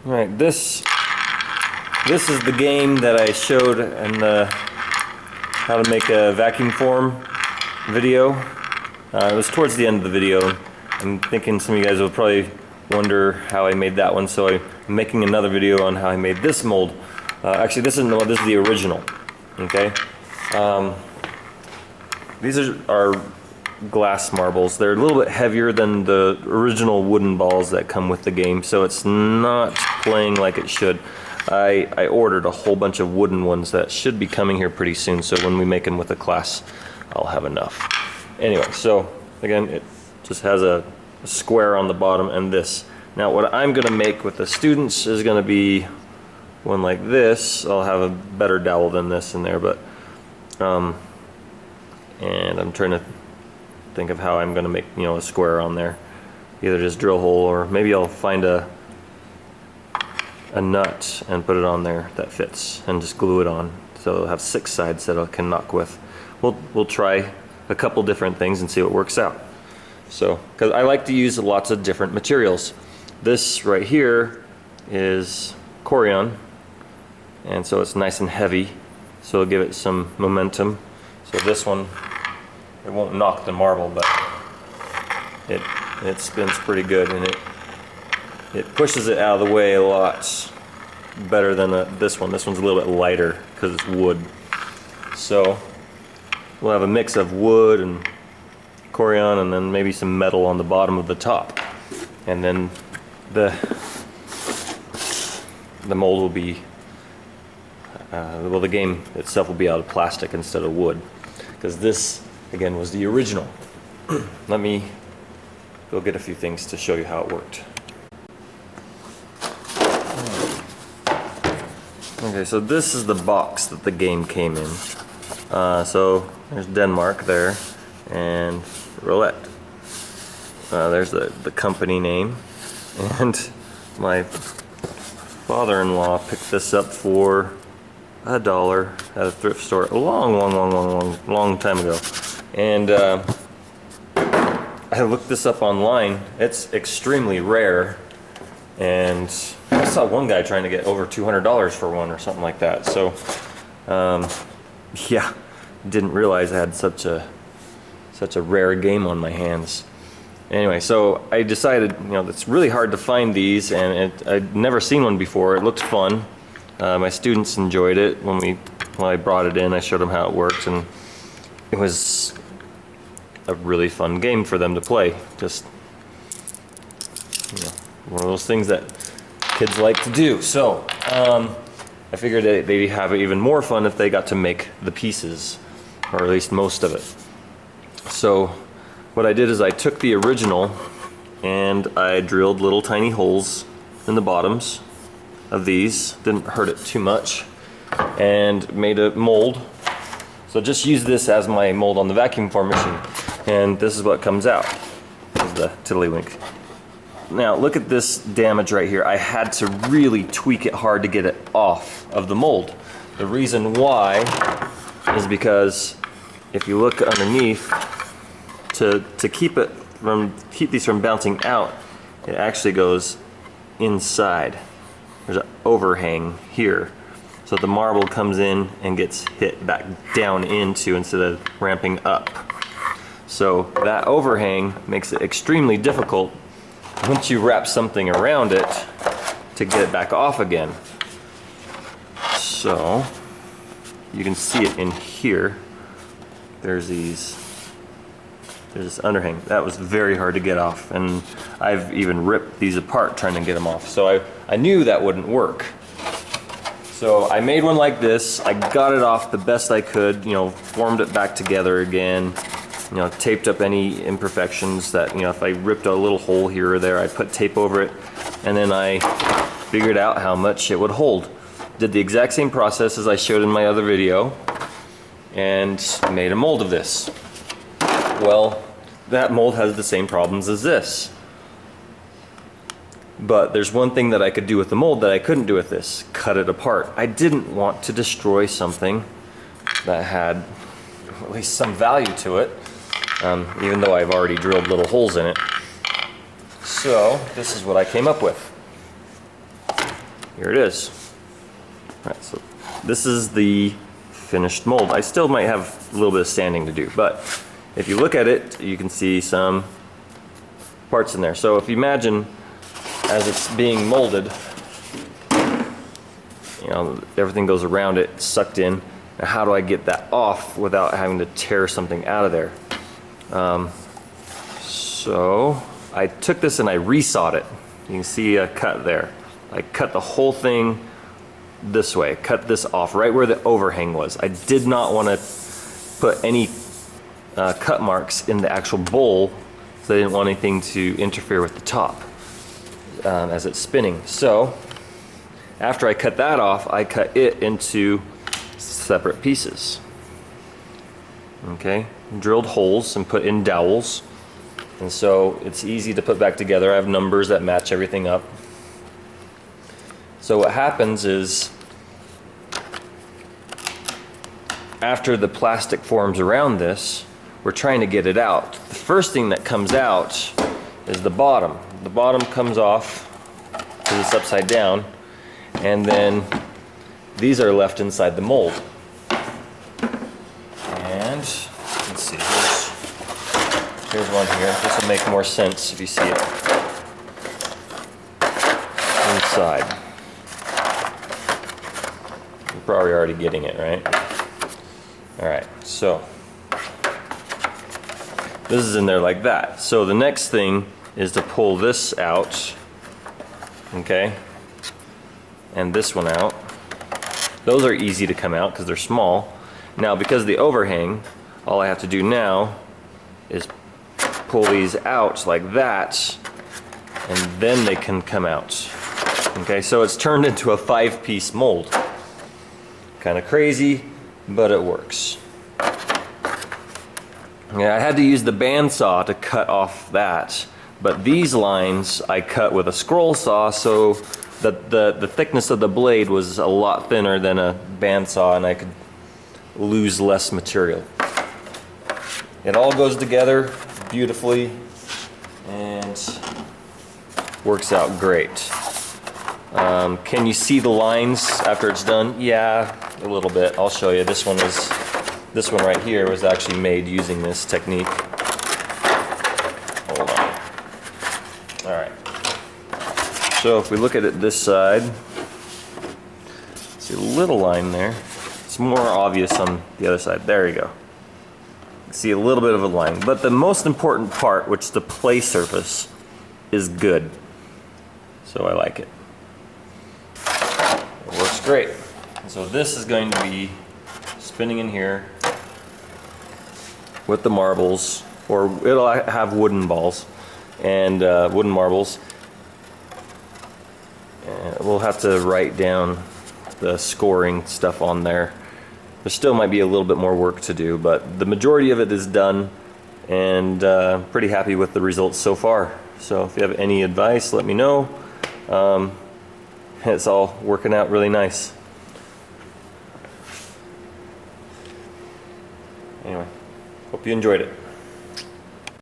Alright, this is the game that I showed in the how to make a vacuum form video. It was towards the end of the video. I'm thinking some of you guys will probably wonder how I made that one, so I'm making another video on how I made this mold. Actually, this is the original. Okay, these are glass marbles. They're a little bit heavier than the original wooden balls that come with the game, so it's not playing like it should. I ordered a whole bunch of wooden ones that should be coming here pretty soon, so when we make them with the class, I'll have enough. Anyway, so again, it just has a square on the bottom and this. Now what I'm going to make with the students is going to be one like this. I'll have a better dowel than this in there, but and I'm trying to think of how I'm going to make, you know, a square on there. Either just drill hole, or maybe I'll find a nut and put it on there that fits and just glue it on, so it'll have 6 sides that I can knock with. We'll try a couple different things and see what works out. So, because I like to use lots of different materials. This right here is Corian, and so it's nice and heavy, so it'll give it some momentum. So this one, it won't knock the marble, but it spins pretty good, and it pushes it out of the way a lot better than this one. This one's a little bit lighter because it's wood. So we'll have a mix of wood and Corian, and then maybe some metal on the bottom of the top, and then the mold will be well, the game itself will be out of plastic instead of wood, because this again was the original. Let me go get a few things to show you how it worked. Okay, so this is the box that the game came in. So there's Denmark there, and ROLL-ETTE. There's the company name, and my father-in-law picked this up for $1 at a thrift store a long time ago. And I looked this up online. It's extremely rare, and I saw one guy trying to get over $200 for one or something like that. So yeah, didn't realize I had such a rare game on my hands. Anyway, so I decided, you know, it's really hard to find these, and I'd never seen one before. It looked fun. My students enjoyed it when I brought it in. I showed them how it worked, and it was a really fun game for them to play. Just, you know, one of those things that kids like to do. So I figured they'd have even more fun if they got to make the pieces, or at least most of it. So what I did is I took the original and I drilled little tiny holes in the bottoms of these. Didn't hurt it too much, and made a mold. So just use this as my mold on the vacuum form machine, and this is what comes out. This is the tiddlywink. Now look at this damage right here. I had to really tweak it hard to get it off of the mold. The reason why is because if you look underneath, to keep these from bouncing out, it actually goes inside. There's an overhang here, so the marble comes in and gets hit back down into instead of ramping up. So that overhang makes it extremely difficult once you wrap something around it to get it back off again. So you can see it in here. There's this underhang. That was very hard to get off, and I've even ripped these apart trying to get them off. So I knew that wouldn't work. So I made one like this. I got it off the best I could, you know, formed it back together again, you know, taped up any imperfections that, you know, if I ripped a little hole here or there, I put tape over it, and then I figured out how much it would hold. Did the exact same process as I showed in my other video, and made a mold of this. Well, that mold has the same problems as this. But there's one thing that I could do with the mold that I couldn't do with this: cut it apart. I didn't want to destroy something that had at least some value to it, even though I've already drilled little holes in it. So this is what I came up with. here it is. All right, so this is the finished mold. I still might have a little bit of sanding to do, but if you look at it, you can see some parts in there. So if you imagine as it's being molded, you know, everything goes around it, sucked in. Now how do I get that off without having to tear something out of there? So I took this and I resawed it. You can see a cut there. I cut the whole thing this way, cut this off right where the overhang was. I did not want to put any cut marks in the actual bowl, so I didn't want anything to interfere with the top as it's spinning. So after I cut that off, I cut it into separate pieces. Okay, drilled holes and put in dowels, and so it's easy to put back together. I have numbers that match everything up. So what happens is, after the plastic forms around this, we're trying to get it out. The first thing that comes out is the bottom. The bottom comes off because it's upside down, and then these are left inside the mold. And let's see, here's one here. This will make more sense if you see it inside. You're probably already getting it, right? All right, so this is in there like that. So the next thing is to pull this out, okay, and this one out. Those are easy to come out because they're small. Now, because of the overhang, all I have to do now is pull these out like that, and then they can come out. Okay, so it's turned into a 5-piece mold. Kind of crazy, but it works. Yeah, I had to use the bandsaw to cut off that, but these lines I cut with a scroll saw, so the thickness of the blade was a lot thinner than a bandsaw, and I could lose less material. It all goes together beautifully and works out great. Can you see the lines after it's done? Yeah, a little bit. I'll show you. This one right here was actually made using this technique. Hold on. All right. So if we look at it this side, see a little line there. It's more obvious on the other side. There you go. See a little bit of a line. But the most important part, which is the play surface, is good. So I like it. It works great. So this is going to be spinning in here with the marbles, or it'll have wooden balls and wooden marbles. And we'll have to write down the scoring stuff on there. There still might be a little bit more work to do, but the majority of it is done, and pretty happy with the results so far. So if you have any advice, let me know. It's all working out really nice. Anyway, hope you enjoyed it.